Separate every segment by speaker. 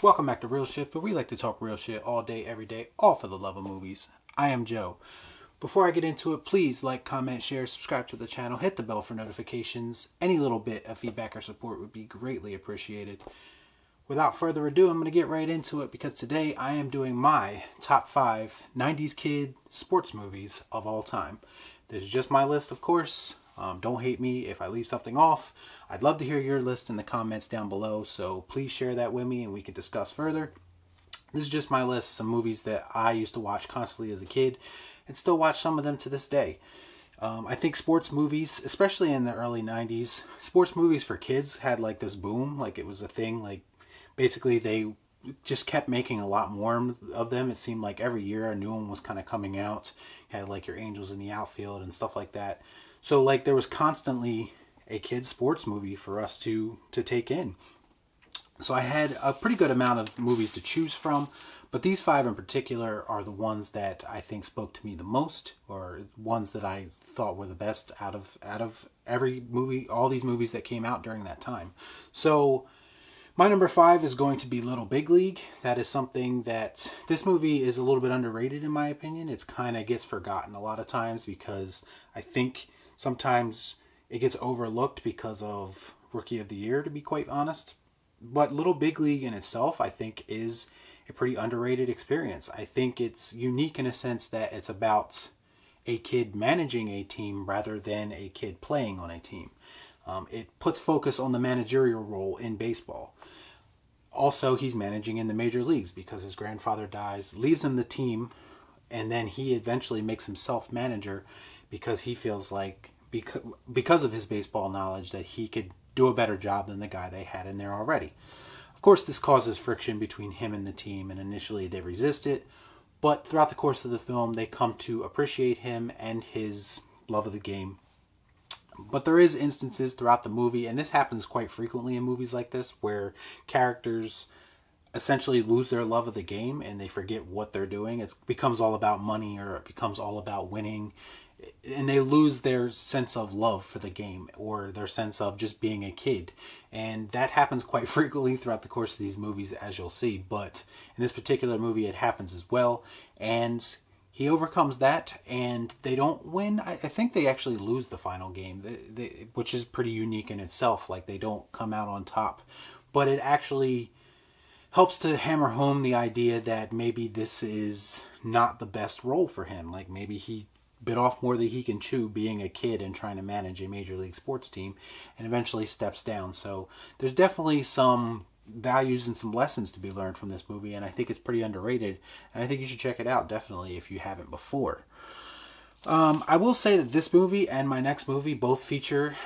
Speaker 1: Welcome back to Real Shit, where we like to talk real shit all day, every day, all for the love of movies. I am Joe. Before I get into it, please like, comment, share, subscribe to the channel, hit the bell for notifications. Any little bit of feedback or support would be greatly appreciated. Without further ado, I'm going to get right into it because today I am doing my top 5 90s kid sports movies of all time. This is just my list, of course. Don't hate me if I leave something off. I'd love to hear your list in the comments down below, so please share that with me and we can discuss further. This is just my list, some movies that I used to watch constantly as a kid and still watch some of them to this day. I think sports movies, especially in the early 90s, sports movies for kids had like this boom, like it was a thing, like basically they just kept making a lot more of them. It seemed like every year a new one was kind of coming out. You had like your Angels in the Outfield and stuff like that. So like there was constantly a kids sports movie for us to take in. So I had a pretty good amount of movies to choose from, but these 5 in particular are the ones that I think spoke to me the most, or ones that I thought were the best out of every movie, all these movies that came out during that time. So my number 5 is going to be Little Big League. That is something that this movie is a little bit underrated in my opinion. It's kind of gets forgotten a lot of times because I think sometimes it gets overlooked because of Rookie of the Year, to be quite honest. But Little Big League in itself, I think, is a pretty underrated experience. I think it's unique in a sense that it's about a kid managing a team rather than a kid playing on a team. It puts focus on the managerial role in baseball. Also, he's managing in the major leagues because his grandfather dies, leaves him the team, and then he eventually makes himself manager because he feels like, because of his baseball knowledge, that he could do a better job than the guy they had in there already. Of course, this causes friction between him and the team, and initially they resist it, but throughout the course of the film, they come to appreciate him and his love of the game. But there is instances throughout the movie, and this happens quite frequently in movies like this, where characters essentially lose their love of the game and they forget what they're doing. It becomes all about money, or it becomes all about winning, and they lose their sense of love for the game or their sense of just being a kid. And that happens quite frequently throughout the course of these movies, as you'll see. But in this particular movie, it happens as well. And he overcomes that, and they don't win. I think they actually lose the final game, which is pretty unique in itself. Like, they don't come out on top. But it actually helps to hammer home the idea that maybe this is not the best role for him. Like, maybe he bit off more than he can chew being a kid and trying to manage a major league sports team, and eventually steps down. So there's definitely some values and some lessons to be learned from this movie, and I think it's pretty underrated, and I think you should check it out definitely if you haven't before. I will say that this movie and my next movie both feature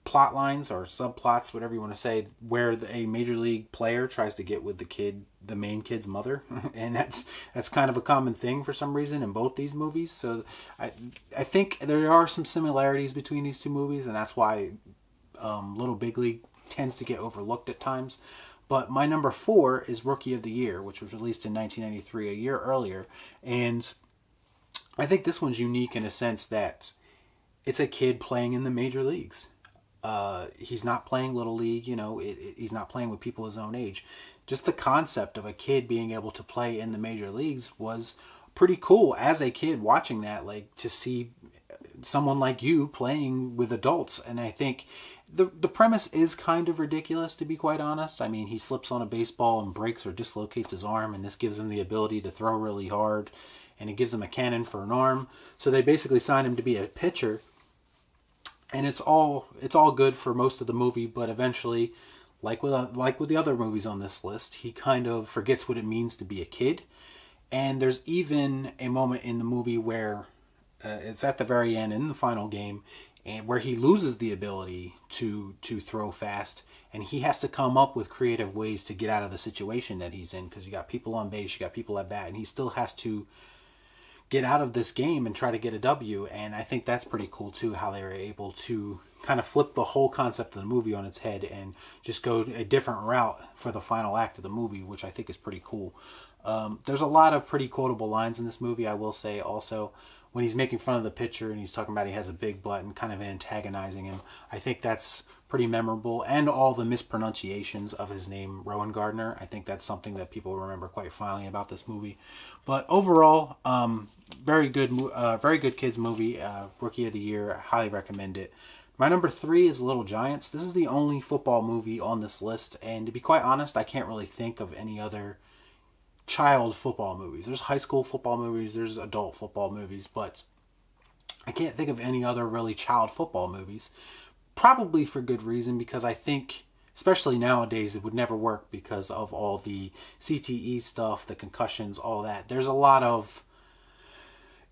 Speaker 1: plot lines or subplots, whatever you want to say, where a major league player tries to get with the main kid's mother, and that's kind of a common thing for some reason in both these movies. So I think there are some similarities between these two movies, and that's why Little Big League tends to get overlooked at times. But my number 4 is Rookie of the Year, which was released in 1993, a year earlier, and I think this one's unique in a sense that it's a kid playing in the major leagues. He's not playing Little League, he's not playing with people his own age. Just the concept of a kid being able to play in the major leagues was pretty cool as a kid watching that, like to see someone like you playing with adults. And I think the premise is kind of ridiculous, to be quite honest. I mean, he slips on a baseball and breaks or dislocates his arm, and this gives him the ability to throw really hard, and it gives him a cannon for an arm. So they basically signed him to be a pitcher. And it's all good for most of the movie, but eventually, like with the other movies on this list, he kind of forgets what it means to be a kid. And there's even a moment in the movie where it's at the very end in the final game, and where he loses the ability to throw fast, and he has to come up with creative ways to get out of the situation that he's in, because you got people on base, you got people at bat, and he still has to get out of this game and try to get a W. And I think that's pretty cool too, how they were able to kind of flip the whole concept of the movie on its head and just go a different route for the final act of the movie, which I think is pretty cool. There's a lot of pretty quotable lines in this movie, I will say. Also, when he's making fun of the pitcher and he's talking about he has a big butt and kind of antagonizing him, I think that's pretty memorable, and all the mispronunciations of his name, Rowan Gardner. I think that's something that people remember quite fondly about this movie. But overall, very good kids movie, Rookie of the Year. I highly recommend it. My number 3 is Little Giants. This is the only football movie on this list, and to be quite honest, I can't really think of any other child football movies. There's high school football movies, there's adult football movies, but I can't think of any other really child football movies. Probably for good reason, because I think, especially nowadays, it would never work because of all the CTE stuff, the concussions, all that. There's a lot of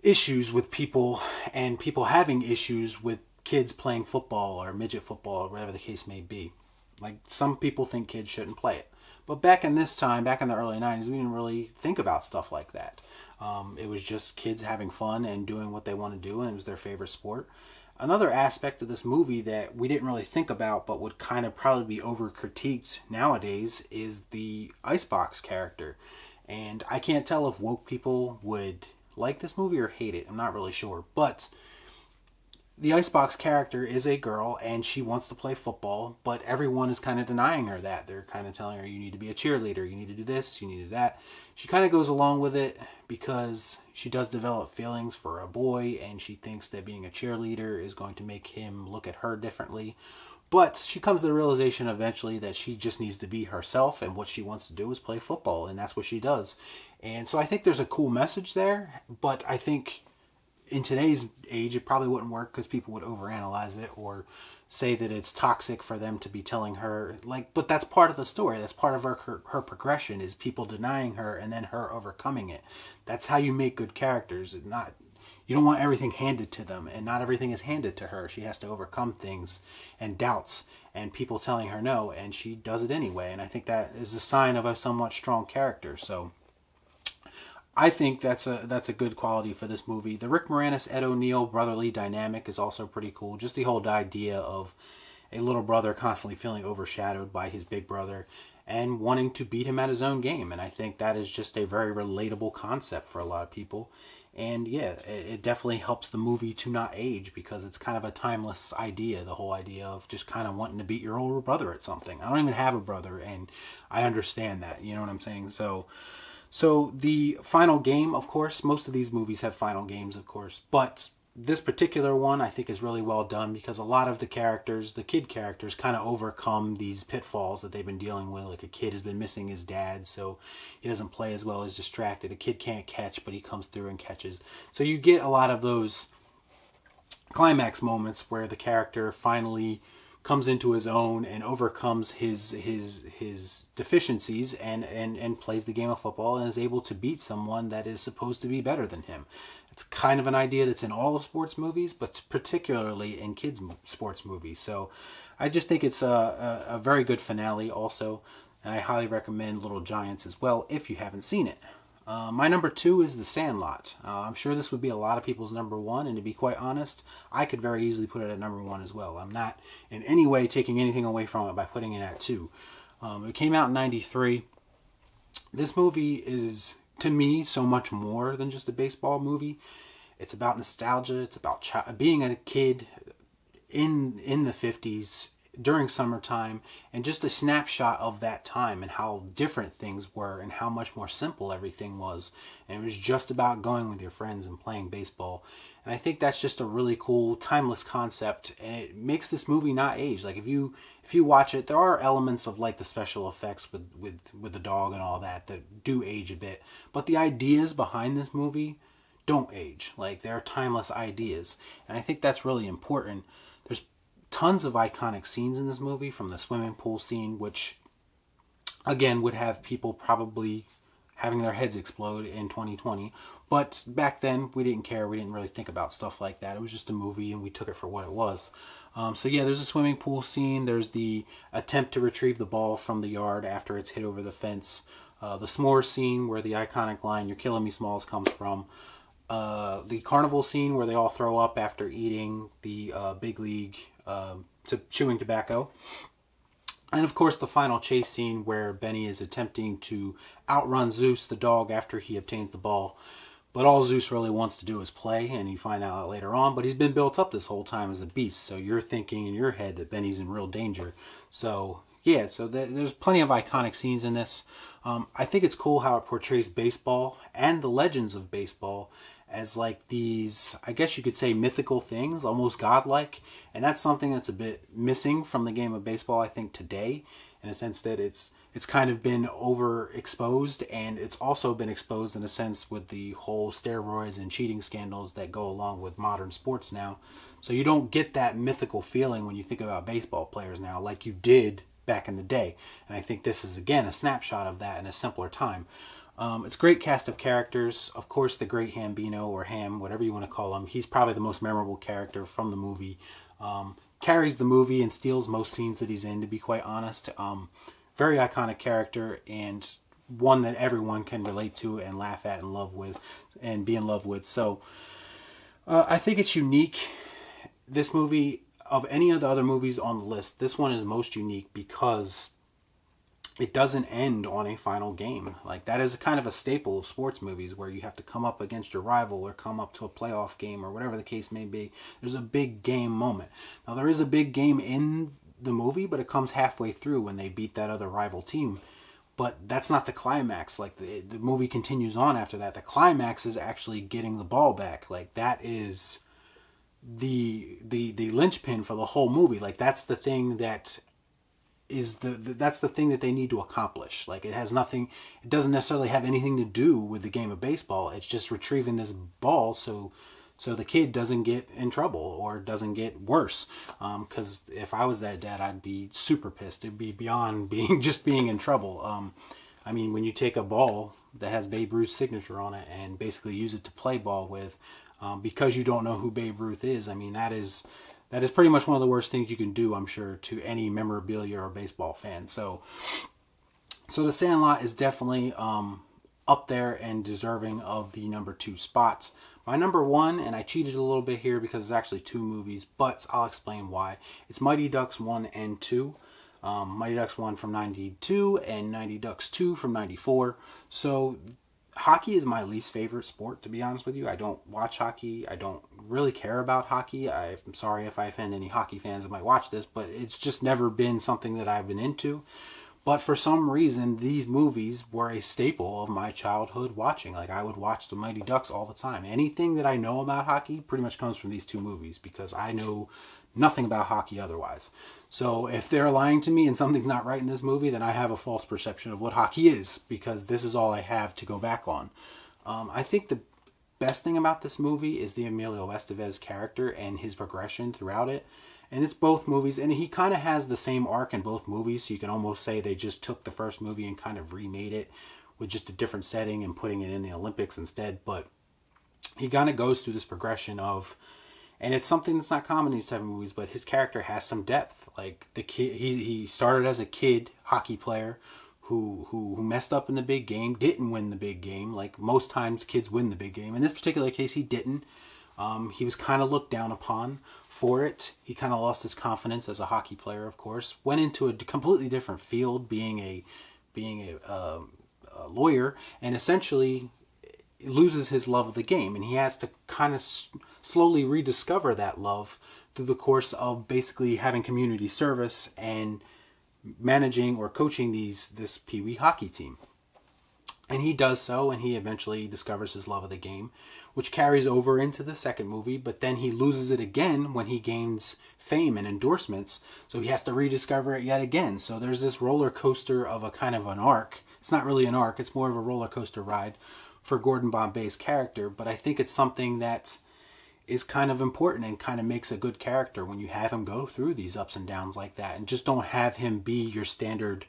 Speaker 1: issues with people, and people having issues with kids playing football or midget football or whatever the case may be. Like, some people think kids shouldn't play it. But back in this time, back in the early 90s, we didn't really think about stuff like that. It was just kids having fun and doing what they want to do, and it was their favorite sport. Another aspect of this movie that we didn't really think about but would kind of probably be over-critiqued nowadays is the Icebox character. And I can't tell if woke people would like this movie or hate it. I'm not really sure. But the Icebox character is a girl, and she wants to play football, but everyone is kind of denying her that. They're kind of telling her, you need to be a cheerleader, you need to do this, you need to do that. She kind of goes along with it because she does develop feelings for a boy, and she thinks that being a cheerleader is going to make him look at her differently. But she comes to the realization eventually that she just needs to be herself, and what she wants to do is play football, and that's what she does. And so I think there's a cool message there, but I think in today's age, it probably wouldn't work because people would overanalyze it or say that it's toxic for them to be telling her, like, but that's part of the story. That's part of her progression, is people denying her and then her overcoming it. That's how you make good characters. You don't want everything handed to them, and not everything is handed to her. She has to overcome things and doubts and people telling her no, and she does it anyway. And I think that is a sign of a somewhat strong character. So I think that's a good quality for this movie. The Rick Moranis, Ed O'Neill brotherly dynamic is also pretty cool. Just the whole idea of a little brother constantly feeling overshadowed by his big brother and wanting to beat him at his own game. And I think that is just a very relatable concept for a lot of people. And yeah, it definitely helps the movie to not age, because it's kind of a timeless idea, the whole idea of just kind of wanting to beat your older brother at something. I don't even have a brother, and I understand that. You know what I'm saying? So the final game, of course, most of these movies have final games, of course, but this particular one I think is really well done, because a lot of the characters, the kid characters, kind of overcome these pitfalls that they've been dealing with. Like, a kid has been missing his dad, so he doesn't play as well, he's distracted. A kid can't catch, but he comes through and catches. So you get a lot of those climax moments where the character finally comes into his own and overcomes his deficiencies and plays the game of football and is able to beat someone that is supposed to be better than him. It's kind of an idea that's in all of sports movies, but particularly in kids' sports movies. So I just think it's a very good finale also, and I highly recommend Little Giants as well if you haven't seen it. My number 2 is The Sandlot. I'm sure this would be a lot of people's number 1, and to be quite honest, I could very easily put it at number 1 as well. I'm not in any way taking anything away from it by putting it at 2. It came out in 93. This movie is, to me, so much more than just a baseball movie. It's about nostalgia. It's about being a kid in the 50s during summertime, and just a snapshot of that time and how different things were and how much more simple everything was. And it was just about going with your friends and playing baseball. And I think that's just a really cool, timeless concept, and it makes this movie not age. Like, if you watch it, there are elements of, like, the special effects with the dog and all that do age a bit, but the ideas behind this movie don't age. Like, they're timeless ideas, and I think that's really important. There's tons of iconic scenes in this movie, from the swimming pool scene, which again would have people probably having their heads explode in 2020, but back then we didn't care. We didn't really think about stuff like that. It was just a movie, and we took it for what it was. So yeah, there's a swimming pool scene. There's the attempt to retrieve the ball from the yard after it's hit over the fence. The s'more scene, where the iconic line, "You're killing me, Smalls," comes from. The carnival scene, where they all throw up after eating the big league chewing tobacco. And of course the final chase scene, where Benny is attempting to outrun Zeus the dog after he obtains the ball. But all Zeus really wants to do is play, and you find out later on. But he's been built up this whole time as a beast, so you're thinking in your head that Benny's in real danger. So yeah, so there's plenty of iconic scenes in this. I think it's cool how it portrays baseball and the legends of baseball as like these, I guess you could say, mythical things, almost godlike. And that's something that's a bit missing from the game of baseball, I think, today, in a sense that it's kind of been overexposed, and it's also been exposed in a sense with the whole steroids and cheating scandals that go along with modern sports now. So you don't get that mythical feeling when you think about baseball players now like you did back in the day. And I think this is, again, a snapshot of that in a simpler time. It's a great cast of characters. Of course, the great Hambino, or Ham, whatever you want to call him, he's probably the most memorable character from the movie. Carries the movie and steals most scenes that he's in, to be quite honest. Very iconic character, and one that everyone can relate to and laugh at and love with and be in love with. So I think it's unique. This movie, of any of the other movies on the list, this one is most unique because it doesn't end on a final game. Like, that is a kind of a staple of sports movies, where you have to come up against your rival or come up to a playoff game or whatever the case may be. There's a big game moment. Now, there is a big game in the movie, but it comes halfway through when they beat that other rival team. But that's not the climax. Like, the movie continues on after that. The climax is actually getting the ball back. Like, that is the linchpin for the whole movie. Like, that's the thing that is that's the thing that they need to accomplish. Like, it has nothing, it doesn't necessarily have anything to do with the game of baseball. It's just retrieving this ball so the kid doesn't get in trouble or doesn't get worse. Because if I was that dad, I'd be super pissed. It'd be beyond being in trouble. I mean, when you take a ball that has Babe Ruth's signature on it and basically use it to play ball with, because you don't know who Babe Ruth is, I mean, that is pretty much one of the worst things you can do, I'm sure, to any memorabilia or baseball fan. So the Sandlot is definitely up there and deserving of the number 2 spot. My number 1, and I cheated a little bit here because it's actually 2 movies, but I'll explain why. It's Mighty Ducks 1 and 2. Mighty Ducks 1 from 92 and Mighty Ducks 2 from 94. So hockey is my least favorite sport, to be honest with you. I don't watch hockey. I don't really care about hockey. I'm sorry if I offend any hockey fans that might watch this, but it's just never been something that I've been into. But for some reason, these movies were a staple of my childhood watching. Like, I would watch the Mighty Ducks all the time. Anything that I know about hockey pretty much comes from these 2 movies, because I know nothing about hockey otherwise. So if they're lying to me and something's not right in this movie, then I have a false perception of what hockey is, because this is all I have to go back on. I think the best thing about this movie is the Emilio Estevez character and his progression throughout it. And it's both movies, and he kind of has the same arc in both movies, so you can almost say they just took the first movie and kind of remade it with just a different setting and putting it in the Olympics instead. But he kind of goes through this progression of, and it's something that's not common in these type of movies, but his character has some depth. Like, the kid, he started as a kid hockey player who messed up in the big game, didn't win the big game. Like, most times kids win the big game. In this particular case, he didn't. He was kind of looked down upon for it. He kind of lost his confidence as a hockey player, of course. Went into a completely different field, being a lawyer, and essentially loses his love of the game. And he has to kind of slowly rediscover that love through the course of basically having community service and managing or coaching this Pee Wee hockey team. And he does so, and he eventually discovers his love of the game, which carries over into the second movie, but then he loses it again when he gains fame and endorsements, so he has to rediscover it yet again. So there's this roller coaster of a kind of an arc. It's not really an arc, it's more of a roller coaster ride for Gordon Bombay's character, but I think it's something that is kind of important and kind of makes a good character when you have him go through these ups and downs like that, and just don't have him be your standard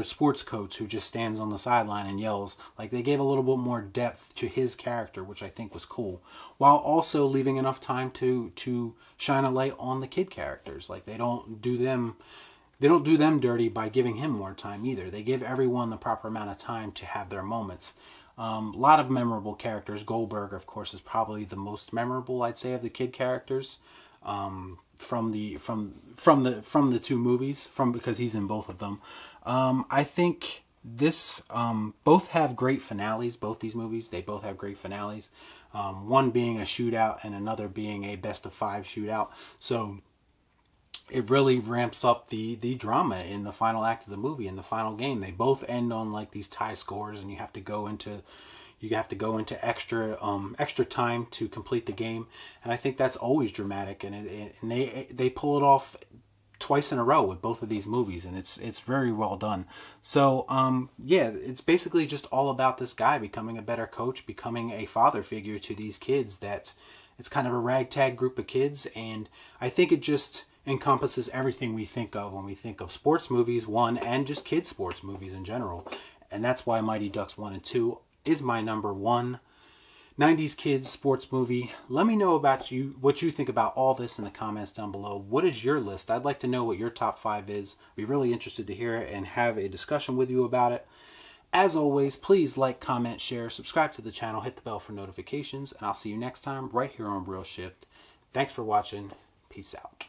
Speaker 1: sports coach who just stands on the sideline and yells. Like, they gave a little bit more depth to his character, which I think was cool, while also leaving enough time to shine a light on the kid characters. Like, they don't do them dirty by giving him more time either. They give everyone the proper amount of time to have their moments. A lot of memorable characters. Goldberg, of course, is probably the most memorable, I'd say, of the kid characters from the 2 movies, because he's in both of them. I think This both have great finales. Both these movies, they both have great finales. One being a shootout and another being a best of 5 shootout. So it really ramps up the drama in the final act of the movie, in the final game. They both end on like these tie scores, and you have to go into extra time to complete the game. And I think that's always dramatic, and they pull it off twice in a row with both of these movies, and it's very well done. So yeah, it's basically just all about this guy becoming a better coach, becoming a father figure to these kids. It's kind of a ragtag group of kids, and I think it just encompasses everything we think of when we think of sports movies, one, and just kids sports movies in general. And that's why Mighty Ducks 1 and 2 is my number 1 90s kids sports movie. Let me know about what you think about all this in the comments down below. What is your list? I'd like to know what your top 5 is. I'd be really interested to hear it and have a discussion with you about it. As always, please like, comment, share, subscribe to the channel, hit the bell for notifications, and I'll see you next time right here on Real Shift. Thanks for watching. Peace out.